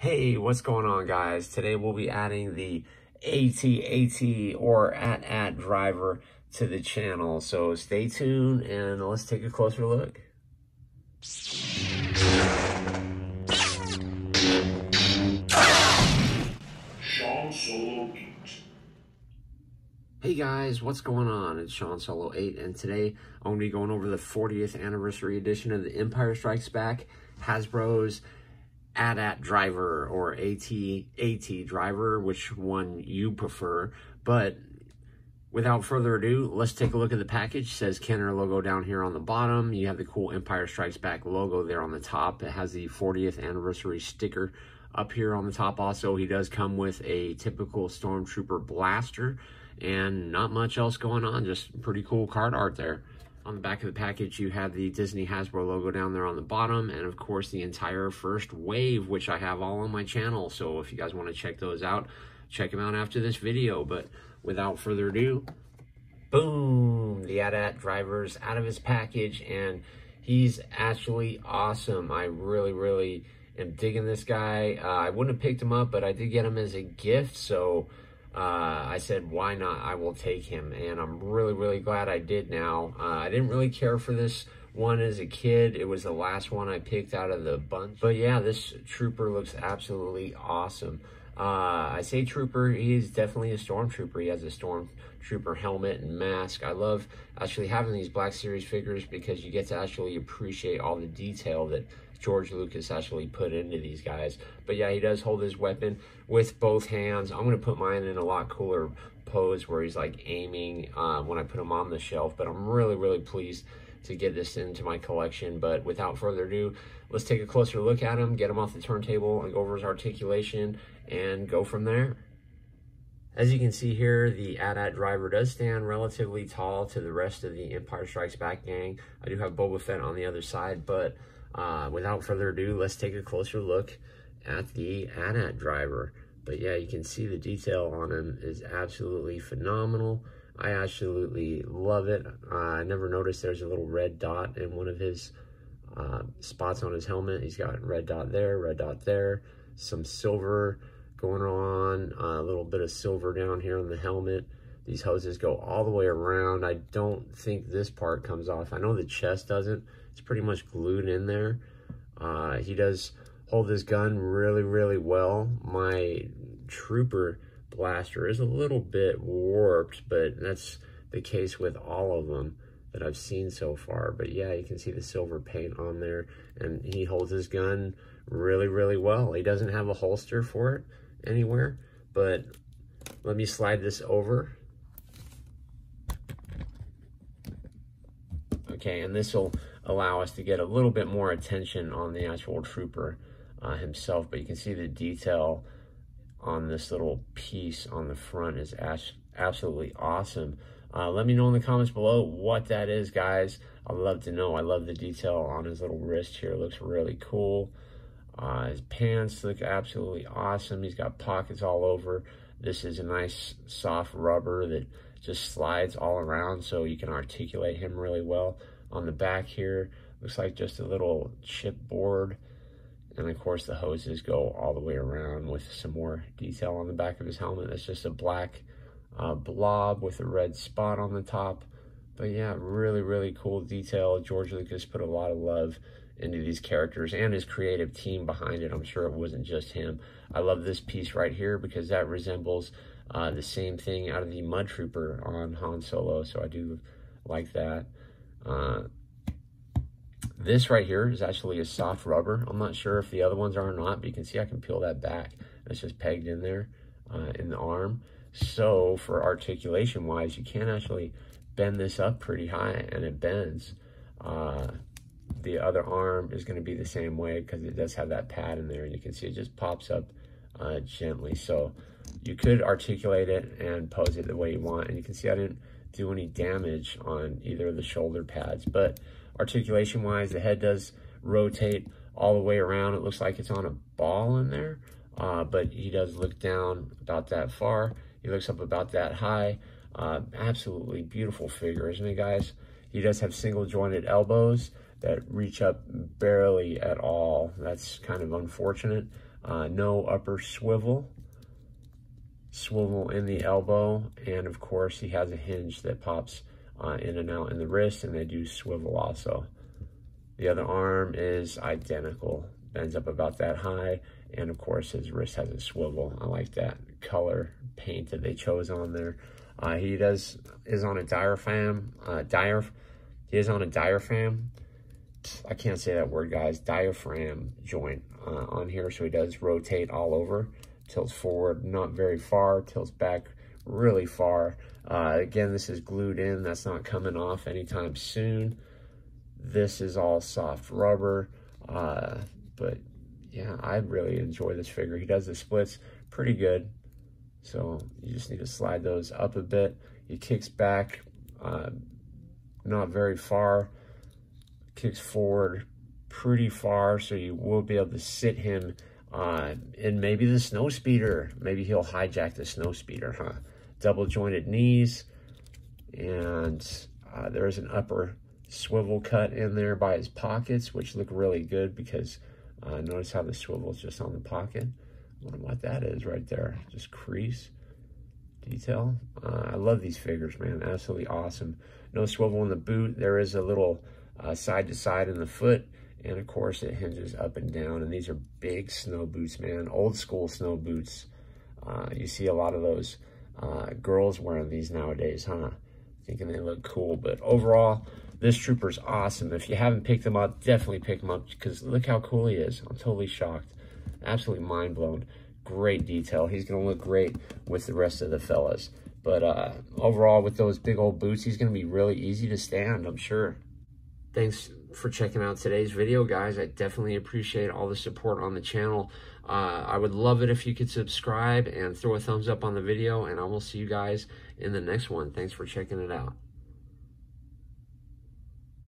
Hey, what's going on, guys? Today we'll be adding the AT or at driver to the channel. So stay tuned and let's take a closer look. Sean Solo 8. Hey guys, what's going on? It's Sean Solo 8, and today I'm going to be going over the 40th anniversary edition of the Empire Strikes Back, Hasbro's at driver, or AT driver, which one you prefer. But without further ado, let's take a look at the package. It says Kenner logo down here on the bottom. You have the cool Empire Strikes Back logo there on the top. It has the 40th anniversary sticker up here on the top. Also, he does come with a typical Stormtrooper blaster and not much else going on, just pretty cool card art there. On the back of the package, you have the Disney Hasbro logo down there on the bottom, and of course the entire first wave, which I have all on my channel. So if you guys want to check those out, check them out after this video. But without further ado, boom, the AT driver's out of his package, and he's actually awesome. I really am digging this guy. I wouldn't have picked him up, but I did get him as a gift, so I said, why not? I will take him, and I'm really glad I did now. I didn't really care for this one as a kid. It was the last one I picked out of the bunch. But yeah, this trooper looks absolutely awesome. I say trooper, he is definitely a stormtrooper. He has a stormtrooper helmet and mask. I love actually having these Black Series figures because you get to actually appreciate all the detail that George Lucas actually put into these guys. But yeah, he does hold his weapon with both hands. I'm going to put mine in a lot cooler pose where he's like aiming when I put him on the shelf. But I'm really pleased to get this into my collection. But without further ado, let's take a closer look at him, get him off the turntable, and go over his articulation and go from there. As you can see here, the AT driver does stand relatively tall to the rest of the Empire Strikes Back gang. I do have Boba Fett on the other side, but without further ado, let's take a closer look at the AT driver. But yeah, you can see the detail on him is absolutely phenomenal. I absolutely love it. I never noticed there's a little red dot in one of his spots on his helmet. He's got red dot there, some silver going on, a little bit of silver down here on the helmet. These hoses go all the way around. I don't think this part comes off. I know the chest doesn't. It's pretty much glued in there. He does hold his gun really well. My trooper blaster is a little bit warped, but that's the case with all of them that I've seen so far. But yeah, you can see the silver paint on there, and he holds his gun really well. He doesn't have a holster for it anywhere, but let me slide this over. Okay, and this will allow us to get a little bit more attention on the actual trooper himself. But you can see the detail on this little piece on the front is absolutely awesome. Let me know in the comments below what that is, guys. I'd love to know. I love the detail on his little wrist here. It looks really cool. His pants look absolutely awesome. He's got pockets all over. This is a nice soft rubber that just slides all around, so you can articulate him really well. On the back here, looks like just a little chipboard. And of course the hoses go all the way around with some more detail on the back of his helmet. That's just a black blob with a red spot on the top. But yeah, really cool detail. George Lucas put a lot of love into these characters and his creative team behind it. I'm sure it wasn't just him. I love this piece right here because that resembles the same thing out of the Mud Trooper on Han Solo, so I do like that. This right here is actually a soft rubber. I'm not sure if the other ones are or not, but you can see I can peel that back. It's just pegged in there in the arm. So for articulation wise, you can actually bend this up pretty high, and it bends. The other arm is going to be the same way because it does have that pad in there, and you can see it just pops up gently. So you could articulate it and pose it the way you want, and you can see I didn't do any damage on either of the shoulder pads. But articulation wise, the head does rotate all the way around. It looks like it's on a ball in there, but he does look down about that far. He looks up about that high. Absolutely beautiful figure, isn't it, guys? He does have single jointed elbows that reach up barely at all. That's kind of unfortunate. No upper swivel in the elbow, and of course he has a hinge that pops in and out in the wrist, and they do swivel also. The other arm is identical, bends up about that high, and of course his wrist has a swivel. I like that color paint that they chose on there. He is on a diaphragm. He is on a diaphragm. I can't say that word, guys. Diaphragm joint on here, so he does rotate all over. Tilts forward, not very far. Tilts back really far. Again, this is glued in. That's not coming off anytime soon. This is all soft rubber. But yeah, I really enjoy this figure. He does the splits pretty good. So you just need to slide those up a bit. He kicks back, not very far. Kicks forward pretty far, so you will be able to sit him in maybe the snow speeder. Maybe he'll hijack the snow speeder, huh? Double jointed knees, and there's an upper swivel cut in there by his pockets, which look really good because notice how the swivel is just on the pocket. I wonder what that is right there. Just crease detail. I love these figures, man. Absolutely awesome. No swivel in the boot. There is a little side to side in the foot, and of course it hinges up and down. And these are big snow boots, man. Old school snow boots. You see a lot of those girls wearing these nowadays, huh? Thinking they look cool. But overall, this trooper's awesome. If you haven't picked him up, definitely pick him up, because look how cool he is. I'm totally shocked. Absolutely mind blown. Great detail. He's gonna look great with the rest of the fellas. But overall, with those big old boots, he's gonna be really easy to stand, I'm sure. Thanks for checking out today's video, guys. I definitely appreciate all the support on the channel. I would love it if you could subscribe and throw a thumbs up on the video, and I will see you guys in the next one. Thanks for checking it out.